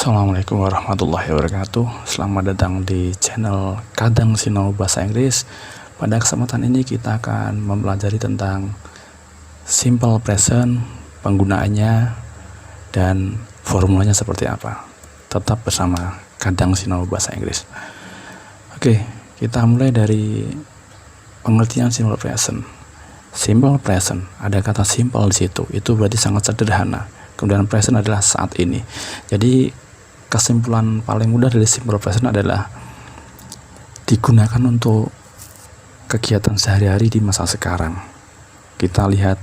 Assalamualaikum warahmatullahi wabarakatuh. Selamat datang di channel Kadang Sinau Bahasa Inggris. Pada kesempatan ini kita akan mempelajari tentang simple present, penggunaannya, dan formulanya seperti apa. Tetap bersama Kadang Sinau Bahasa Inggris. Oke, kita mulai dari pengertian simple present. Simple present, ada kata simple di situ. Itu berarti sangat sederhana. Kemudian present adalah saat ini. Jadi kesimpulan paling mudah dari simple present adalah digunakan untuk kegiatan sehari-hari di masa sekarang. Kita lihat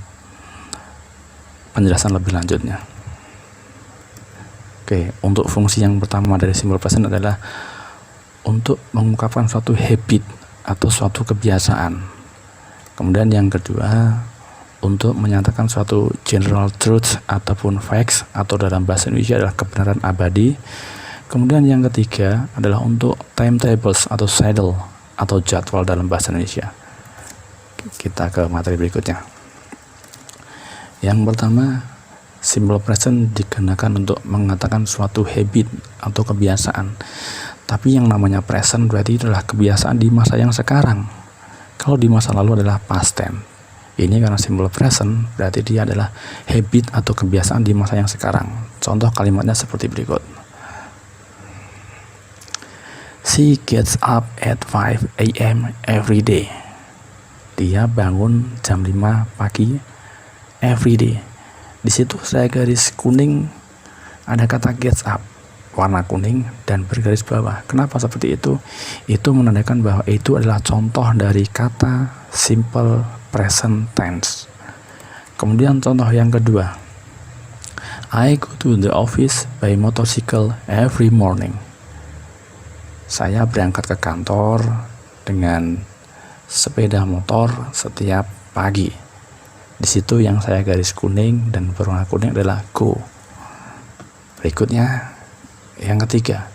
penjelasan lebih lanjutnya. Oke, untuk fungsi yang pertama dari simple present adalah untuk mengungkapkan suatu habit atau suatu kebiasaan. Kemudian yang kedua, untuk menyatakan suatu general truth ataupun facts, atau dalam bahasa Indonesia adalah kebenaran abadi. Kemudian yang ketiga adalah untuk timetables atau schedule atau jadwal dalam bahasa Indonesia. Kita ke materi berikutnya. Yang pertama, simple present digunakan untuk mengatakan suatu habit atau kebiasaan. Tapi yang namanya present berarti adalah kebiasaan di masa yang sekarang. Kalau di masa lalu adalah past tense. Ini karena simple present berarti dia adalah habit atau kebiasaan di masa yang sekarang. Contoh kalimatnya seperti berikut. She gets up at 5 a.m. every day. Dia bangun jam 5 pagi every day. Di situ saya garis kuning ada kata gets up, warna kuning dan bergaris bawah. Kenapa seperti itu? Itu menandakan bahwa itu adalah contoh dari kata simple present tense. Kemudian contoh yang kedua, I go to the office by motorcycle every morning. Saya berangkat ke kantor dengan sepeda motor setiap pagi. Di situ yang saya garis kuning dan berwarna kuning adalah go. Berikutnya yang ketiga,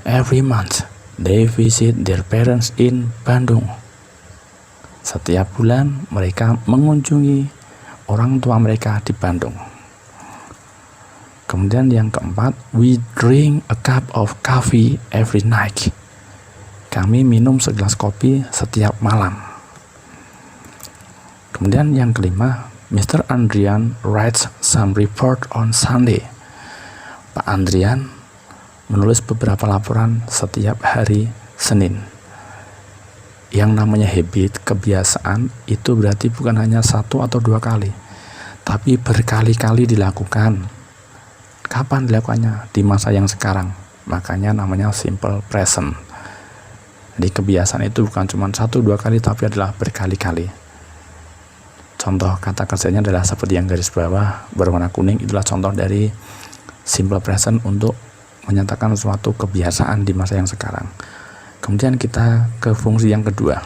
every month they visit their parents in Bandung. Setiap bulan mereka mengunjungi orang tua mereka di Bandung. Kemudian yang keempat, we drink a cup of coffee every night. Kami minum segelas kopi setiap malam. Kemudian yang kelima, Mr. Andrian writes some report on Sunday. Pak Andrian menulis beberapa laporan setiap hari Senin. Yang namanya habit, kebiasaan, itu berarti bukan hanya satu atau dua kali, tapi berkali-kali dilakukan. Kapan dilakukannya? Di masa yang sekarang. Makanya namanya simple present. Jadi kebiasaan itu bukan cuma satu dua kali, tapi adalah berkali-kali. Contoh kata kerjanya adalah seperti yang garis bawah berwarna kuning. Itulah contoh dari simple present untuk menyatakan suatu kebiasaan di masa yang sekarang. Kemudian kita ke fungsi yang kedua.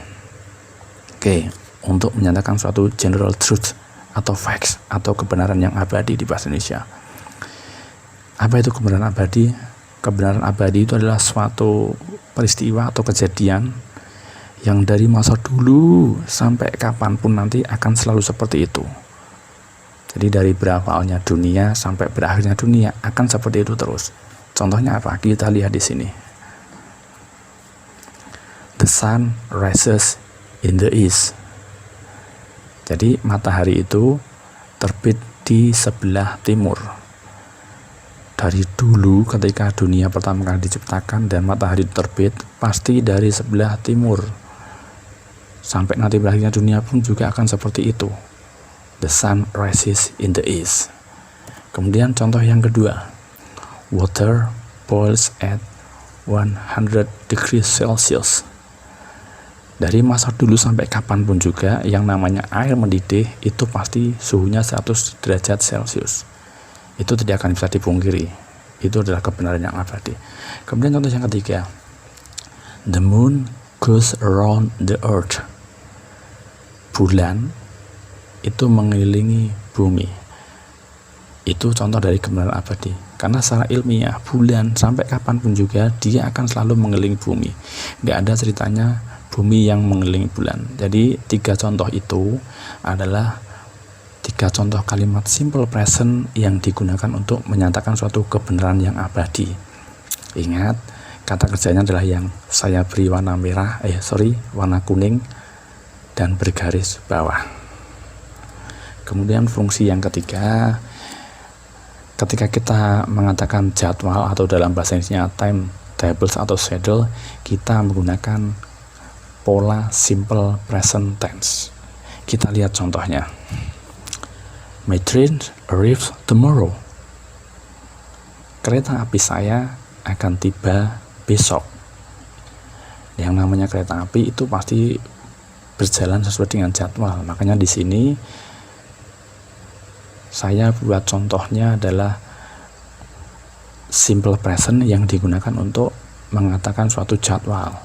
Oke, untuk menyatakan suatu general truth atau facts atau kebenaran yang abadi di bahasa Indonesia. Apa itu kebenaran abadi? Kebenaran abadi itu adalah suatu peristiwa atau kejadian yang dari masa dulu sampai kapanpun nanti akan selalu seperti itu. Jadi dari berawalnya dunia sampai berakhirnya dunia akan seperti itu terus. Contohnya apa? Kita lihat di sini. The sun rises in the east. Jadi matahari itu terbit di sebelah timur. Dari dulu ketika dunia pertama kali diciptakan dan matahari terbit, pasti dari sebelah timur. Sampai nanti berakhirnya dunia pun juga akan seperti itu. The sun rises in the east. Kemudian contoh yang kedua. Water boils at 100 degrees Celsius. Dari masa dulu sampai kapanpun juga yang namanya air mendidih itu pasti suhunya 100 derajat Celcius. Itu tidak akan bisa dipungkiri. Itu adalah kebenaran yang abadi. Kemudian contoh yang ketiga, the moon goes around the earth. Bulan itu mengelilingi bumi. Itu contoh dari kebenaran abadi. Karena secara ilmiah bulan sampai kapanpun juga dia akan selalu mengelilingi bumi. Nggak ada ceritanya bumi yang mengelilingi bulan. Jadi tiga contoh itu adalah tiga contoh kalimat simple present yang digunakan untuk menyatakan suatu kebenaran yang abadi. Ingat, kata kerjanya adalah yang saya beri warna warna kuning dan bergaris bawah. Kemudian fungsi yang ketiga, ketika kita mengatakan jadwal atau dalam bahasa Inggrisnya time tables atau schedule, kita menggunakan pola simple present tense. Kita lihat contohnya. My train arrives tomorrow. Kereta api saya akan tiba besok. Yang namanya kereta api itu pasti berjalan sesuai dengan jadwal. Makanya di sini saya buat contohnya adalah simple present yang digunakan untuk mengatakan suatu jadwal.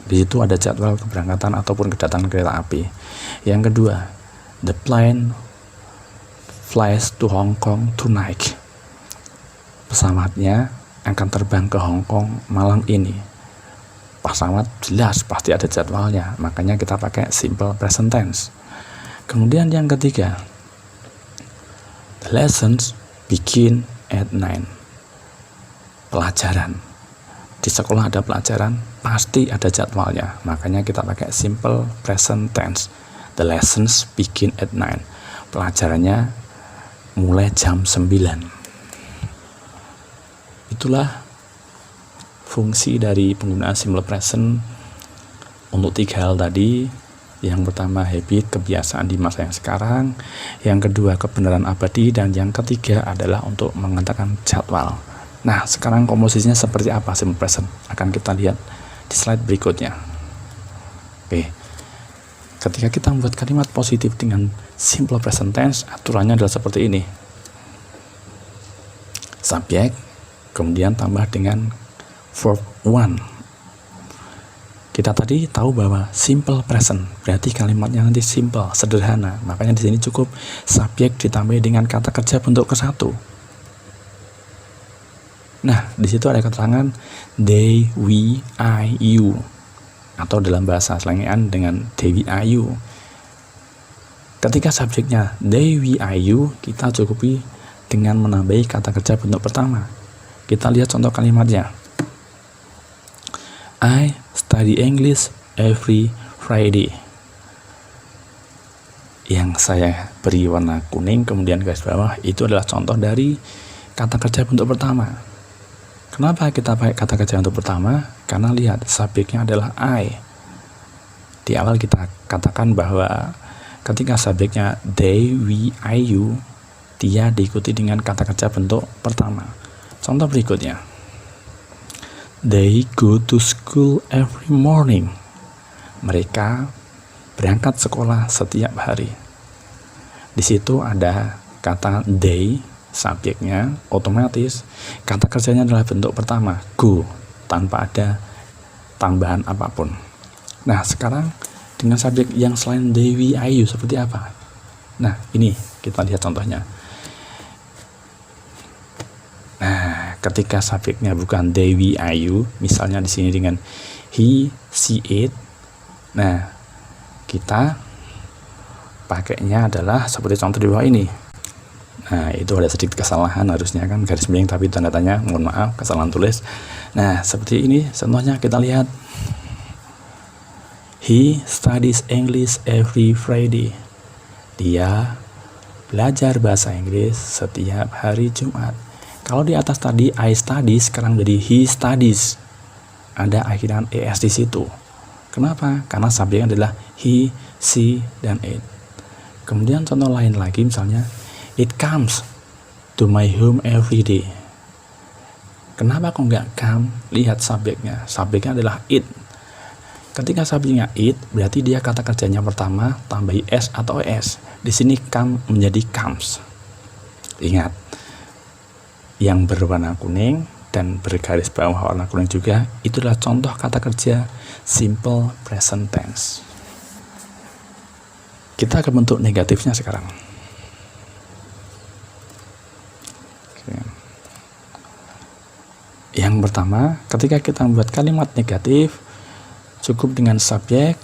Di situ ada jadwal keberangkatan ataupun kedatangan kereta api. Yang kedua, the plane flies to Hong Kong tonight. Pesawatnya akan terbang ke Hong Kong malam ini. Pesawat jelas pasti ada jadwalnya, makanya kita pakai simple present tense. Kemudian yang ketiga, the lessons begin at 9. Pelajaran. Di sekolah ada pelajaran, pasti ada jadwalnya, makanya kita pakai simple present tense. The lessons begin at 9. Pelajarannya mulai jam 9. Itulah fungsi dari penggunaan simple present untuk tiga hal tadi. Yang pertama, habit, kebiasaan di masa yang sekarang. Yang kedua, kebenaran abadi. Dan yang ketiga adalah untuk mengatakan jadwal. Nah, sekarang komposisinya seperti apa simple present? Akan kita lihat di slide berikutnya. Oke. Ketika kita membuat kalimat positif dengan simple present tense, aturannya adalah seperti ini. Subjek, kemudian tambah dengan verb one. Kita tadi tahu bahwa simple present berarti kalimatnya nanti simple, sederhana. Makanya di sini cukup subjek ditambah dengan kata kerja bentuk ke-1. Nah, di situ ada keterangan they, we, I, you. Atau dalam bahasa slangian dengan they, we, I, you. Ketika subjeknya they, we, I, you, kita cukupi dengan menambahi kata kerja bentuk pertama. Kita lihat contoh kalimatnya. I study English every Friday. Yang saya beri warna kuning kemudian garis bawah itu adalah contoh dari kata kerja bentuk pertama. Kenapa kita pakai kata kerja bentuk pertama? Karena lihat subjeknya adalah I. Di awal kita katakan bahwa ketika subjeknya they, we, I, you, dia diikuti dengan kata kerja bentuk pertama. Contoh berikutnya. They go to school every morning. Mereka berangkat sekolah setiap hari. Di situ ada kata they, subjeknya, otomatis kata kerjanya adalah bentuk pertama, go, tanpa ada tambahan apapun. Nah, sekarang dengan subjek yang selain they, we, I, you seperti apa? Nah, ini kita lihat contohnya. Nah, ketika subjeknya bukan they, we, I, you, misalnya di sini dengan he, she, it. Nah, kita pakainya adalah seperti contoh di bawah ini. Nah, itu ada sedikit kesalahan, harusnya kan garis miring tapi tanda tanya, mohon maaf, kesalahan tulis. Nah, seperti ini contohnya kita lihat. He studies English every Friday. Dia belajar bahasa Inggris setiap hari Jumat. Kalau di atas tadi I studies, sekarang jadi he studies. Ada akhiran es di situ. Kenapa? Karena subjeknya adalah he, she, dan it. Kemudian contoh lain lagi misalnya, it comes to my home every day. Kenapa kok nggak come? Lihat subjeknya. Subjeknya adalah it. Ketika subjeknya it, berarti dia kata kerjanya pertama tambahi s atau es. Di sini come menjadi comes. Ingat, yang berwarna kuning dan bergaris bawah warna kuning juga, itu adalah contoh kata kerja simple present tense. Kita ke bentuk negatifnya sekarang. Yang pertama, ketika kita membuat kalimat negatif, cukup dengan subjek,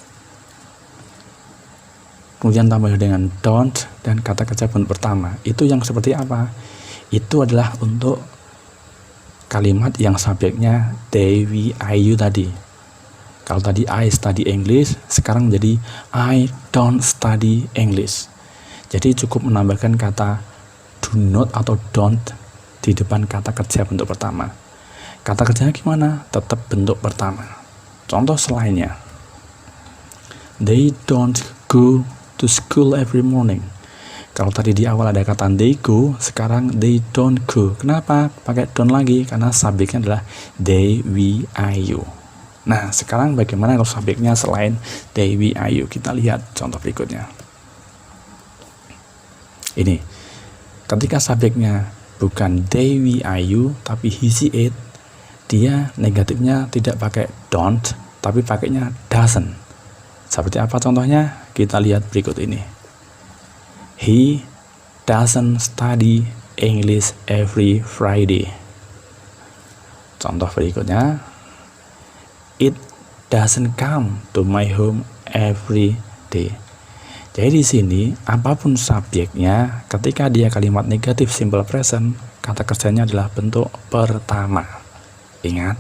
kemudian tambah dengan don't dan kata kerja bentuk pertama. Itu yang seperti apa? Itu adalah untuk kalimat yang subjeknya they, we, I, you tadi. Kalau tadi I study English, sekarang menjadi I don't study English. Jadi cukup menambahkan kata do not atau don't di depan kata kerja bentuk pertama. Kata kerjanya gimana? Tetap bentuk pertama. Contoh selainnya, they don't go to school every morning. Kalau tadi di awal ada kata they go, sekarang they don't go. Kenapa pakai don't lagi? Karena subjeknya adalah they, we, I, you. Nah, sekarang bagaimana kalau subjeknya selain they, we, I, you? Kita lihat contoh berikutnya. Ini, ketika subjeknya bukan they, we, I, you, tapi he, she, it, dia negatifnya tidak pakai don't, tapi pakainya doesn't. Seperti apa contohnya? Kita lihat berikut ini. He doesn't study English every Friday. Contoh berikutnya, it doesn't come to my home every day. Jadi di sini apapun subjeknya, ketika dia kalimat negatif simple present, kata kerjanya adalah bentuk pertama. Ingat,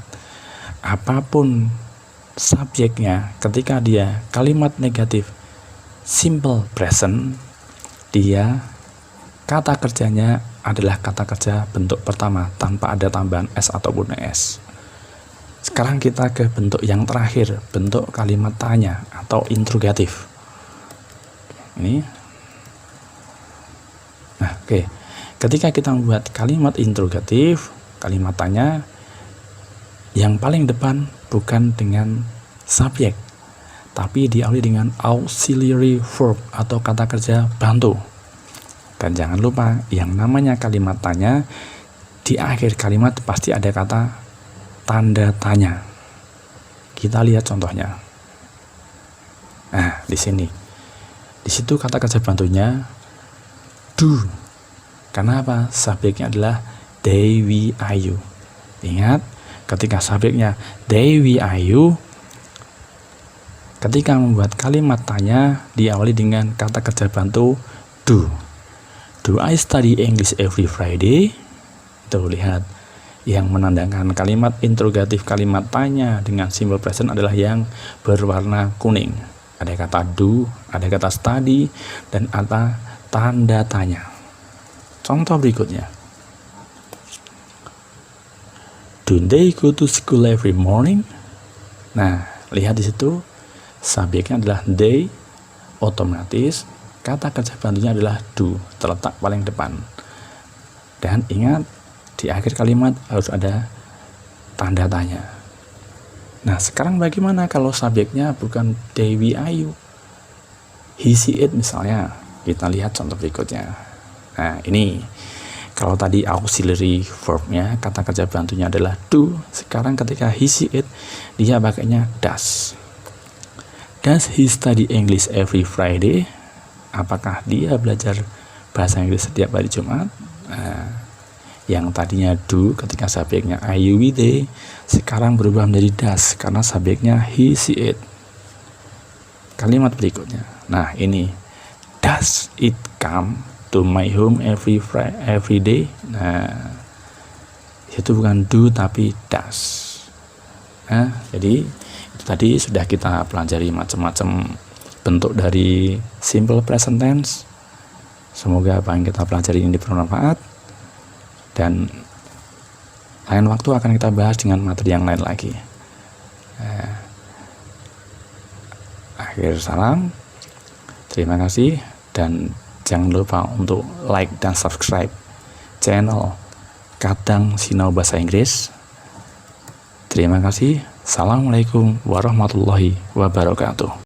apapun subjeknya, ketika dia kalimat negatif simple present, dia kata kerjanya adalah kata kerja bentuk pertama tanpa ada tambahan s ataupun s. Sekarang kita ke bentuk yang terakhir, bentuk kalimat tanya atau interrogatif. Ini. Nah, oke. Ketika kita membuat kalimat interrogatif, kalimat tanya, yang paling depan bukan dengan subjek, tapi diawali dengan auxiliary verb atau kata kerja bantu. Dan jangan lupa, yang namanya kalimat tanya, di akhir kalimat pasti ada kata tanda tanya. Kita lihat contohnya. Nah, di sini. Di situ kata kerja bantunya do. Karena apa? Subjeknya adalah they, we, I, you. Ingat, ketika subjeknya they, we, I, you, ketika membuat kalimat tanya diawali dengan kata kerja bantu do. Do I study English every Friday? Tuh, lihat. Yang menandakan kalimat interrogatif kalimat tanya dengan simple present adalah yang berwarna kuning. Ada kata do, ada kata study, dan ada tanda tanya. Contoh berikutnya. Do they go to school every morning? Nah, lihat di situ subjeknya adalah they, otomatis kata kerja bantunya adalah do, terletak paling depan. Dan ingat, di akhir kalimat harus ada tanda tanya. Nah, sekarang bagaimana kalau subjeknya bukan they, we, I, you? He, she, it misalnya. Kita lihat contoh berikutnya. Nah, ini. Kalau tadi auxiliary verbnya, kata kerja bantunya adalah do. Sekarang ketika he, she, it, dia pakainya does. Does he study English every Friday? Apakah dia belajar bahasa Inggris setiap hari Jumat? Nah, yang tadinya do ketika subjeknya I, you, we, they, sekarang berubah menjadi does karena subjeknya he, she, it. Kalimat berikutnya. Nah, ini. Does it come to my home every day? Nah, itu bukan do tapi does. Nah, jadi itu tadi sudah kita pelajari macam-macam bentuk dari simple present tense. Semoga apa yang kita pelajari ini bermanfaat, dan lain waktu akan kita bahas dengan materi yang lain lagi. Akhir salam, terima kasih, dan jangan lupa untuk like dan subscribe channel Kadang Sinau Bahasa Inggris. Terima kasih. Assalamualaikum warahmatullahi wabarakatuh.